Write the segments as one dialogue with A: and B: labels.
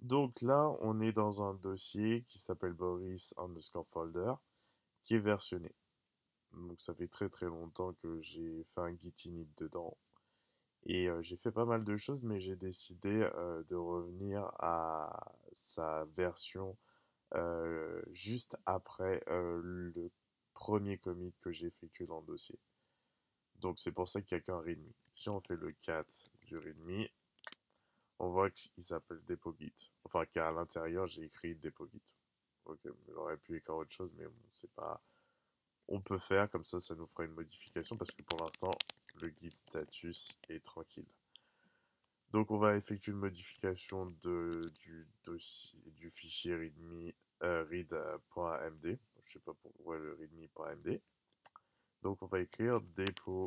A: Donc là, on est dans un dossier qui s'appelle Boris underscore folder, qui est versionné. Donc ça fait très très longtemps que j'ai fait un git init dedans. Et j'ai fait pas mal de choses, mais j'ai décidé de revenir à sa version juste après le premier commit que j'ai effectué dans le dossier. Donc c'est pour ça qu'il n'y a qu'un readme. Si on fait le cat du readme, on voit qu'il s'appelle depot-git. Enfin qu'à l'intérieur j'ai écrit depot-git. Ok, j'aurais pu écrire autre chose, mais bon, c'est pas. On peut faire comme ça nous fera une modification parce que pour l'instant le git status est tranquille. Donc on va effectuer une modification du dossier du fichier readme read.md. Je sais pas pourquoi le readme.md. Donc on va écrire depot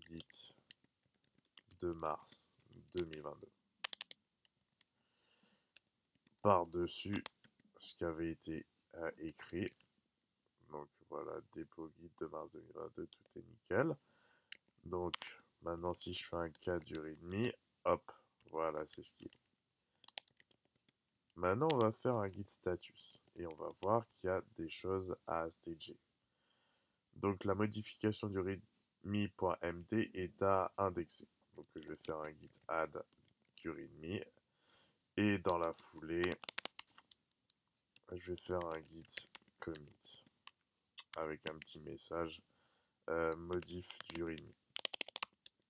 A: git de mars 2022 par-dessus ce qui avait été écrit. Donc voilà, dépôt guide de mars 2022, tout est nickel. Donc maintenant si je fais un cas du readme, hop, voilà c'est ce qui est. Maintenant on va faire un git status et on va voir qu'il y a des choses à stager. Donc la modification du readme.md est à indexer. Donc je vais faire un git add du readme et dans la foulée je vais faire un git commit avec un petit message modif du readme.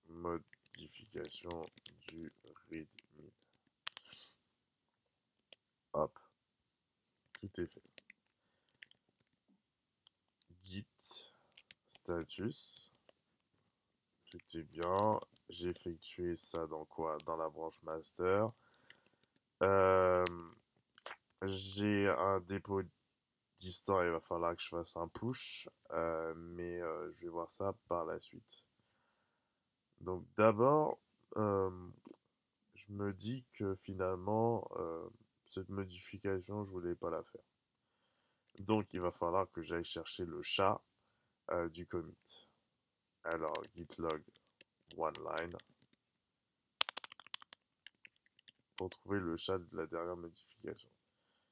A: Modification du readme. Hop, tout est fait. Git status, tout est bien. J'ai effectué ça dans quoi? Dans la branche master. Euh, j'ai un dépôt distant, il va falloir que je fasse un push, mais je vais voir ça par la suite. Donc d'abord, euh, je me dis que finalement, cette modification, je voulais pas la faire. Donc il va falloir que j'aille chercher le chat du commit. Alors git log one line pour trouver le chat de la dernière modification.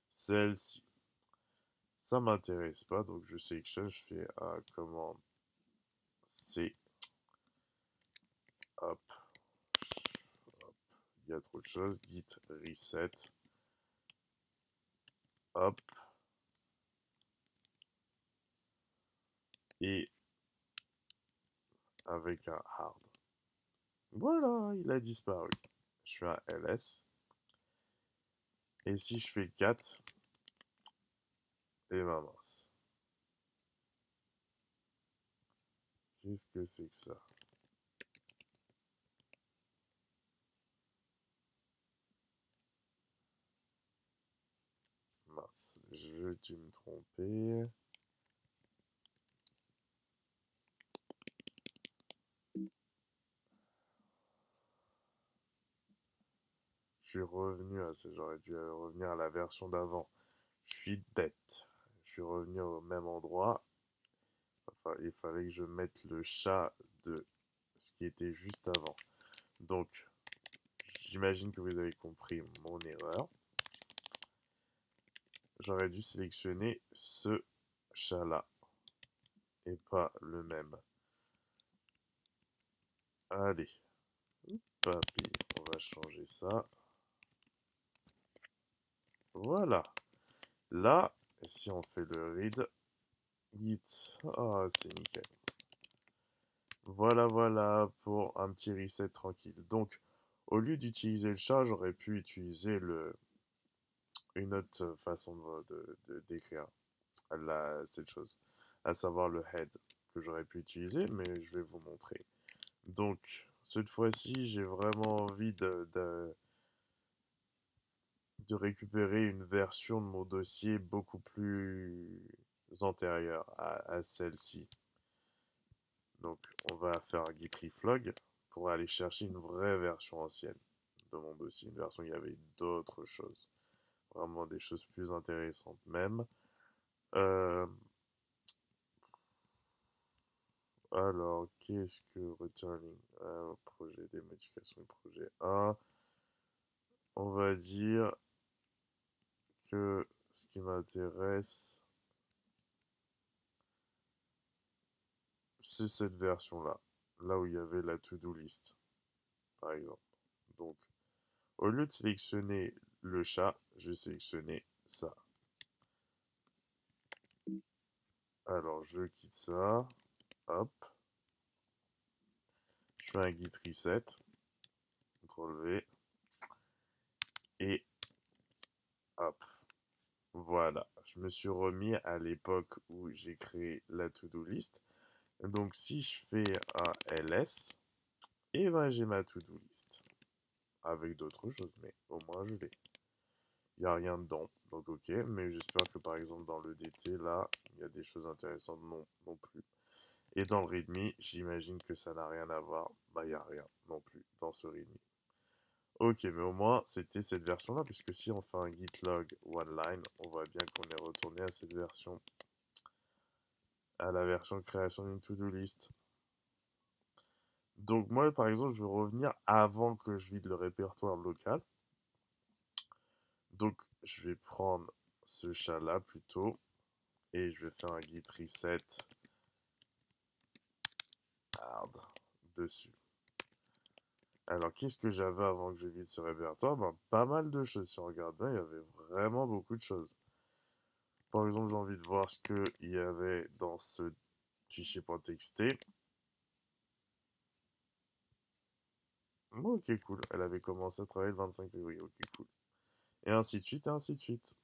A: Celle-ci. Ça m'intéresse pas, donc je sélectionne, je fais un commande C. Hop, hop, il y a trop de choses. Git reset. Hop. Et avec un hard. Voilà, il a disparu. Je fais un ls. Et si je fais 4, et ben mince. Qu'est-ce que c'est que ça? Mince, je dû me tromper. Je suis revenu à ça, j'aurais dû revenir à la version d'avant. Je suis bête. Je suis revenu au même endroit. Enfin, il fallait que je mette le chat de ce qui était juste avant. Donc, j'imagine que vous avez compris mon erreur. J'aurais dû sélectionner ce chat-là et pas le même. Allez, papy, on va changer ça. Voilà. Là, si on fait le read, git, ah, c'est nickel. Voilà, voilà, pour un petit reset tranquille. Donc, au lieu d'utiliser le chat, j'aurais pu utiliser une autre façon d'écrire cette chose, à savoir le head, que j'aurais pu utiliser, mais je vais vous montrer. Donc, cette fois-ci, j'ai vraiment envie de récupérer une version de mon dossier beaucoup plus antérieure à celle-ci. Donc, on va faire un git reflog pour aller chercher une vraie version ancienne de mon dossier, une version où il y avait d'autres choses, vraiment des choses plus intéressantes même. Euh, alors, qu'est-ce que returning projet, des modifications de projet. j'ai un. On va dire que ce qui m'intéresse, c'est cette version-là. Là où il y avait la to-do list, par exemple. Donc, au lieu de sélectionner le chat, je vais sélectionner ça. Alors, je quitte ça. Hop. Je fais un git reset. CTRL V. Et hop. Voilà. Je me suis remis à l'époque où j'ai créé la to-do list. Donc, si je fais un ls, et ben j'ai ma to-do list. Avec d'autres choses, mais au moins je l'ai. Il n'y a rien dedans, donc ok. Mais j'espère que par exemple dans le DT, là, il y a des choses intéressantes. Non, non plus. Et dans le README, j'imagine que ça n'a rien à voir. Bah, il n'y a rien non plus dans ce README. Ok, mais au moins, c'était cette version-là, puisque si on fait un git log one line, on voit bien qu'on est retourné à cette version, à la version de création d'une to-do list. Donc moi, par exemple, je vais revenir avant que je vide le répertoire local. Donc, je vais prendre ce chat-là plutôt, et je vais faire un git reset hard dessus. Alors, qu'est-ce que j'avais avant que je vide ce répertoire? Ben, pas mal de choses. Si on regarde bien, il y avait vraiment beaucoup de choses. Par exemple, j'ai envie de voir ce qu'il y avait dans ce fichier.txt. Ok, cool. Elle avait commencé à travailler le 25 février. Ok, cool. Et ainsi de suite, et ainsi de suite.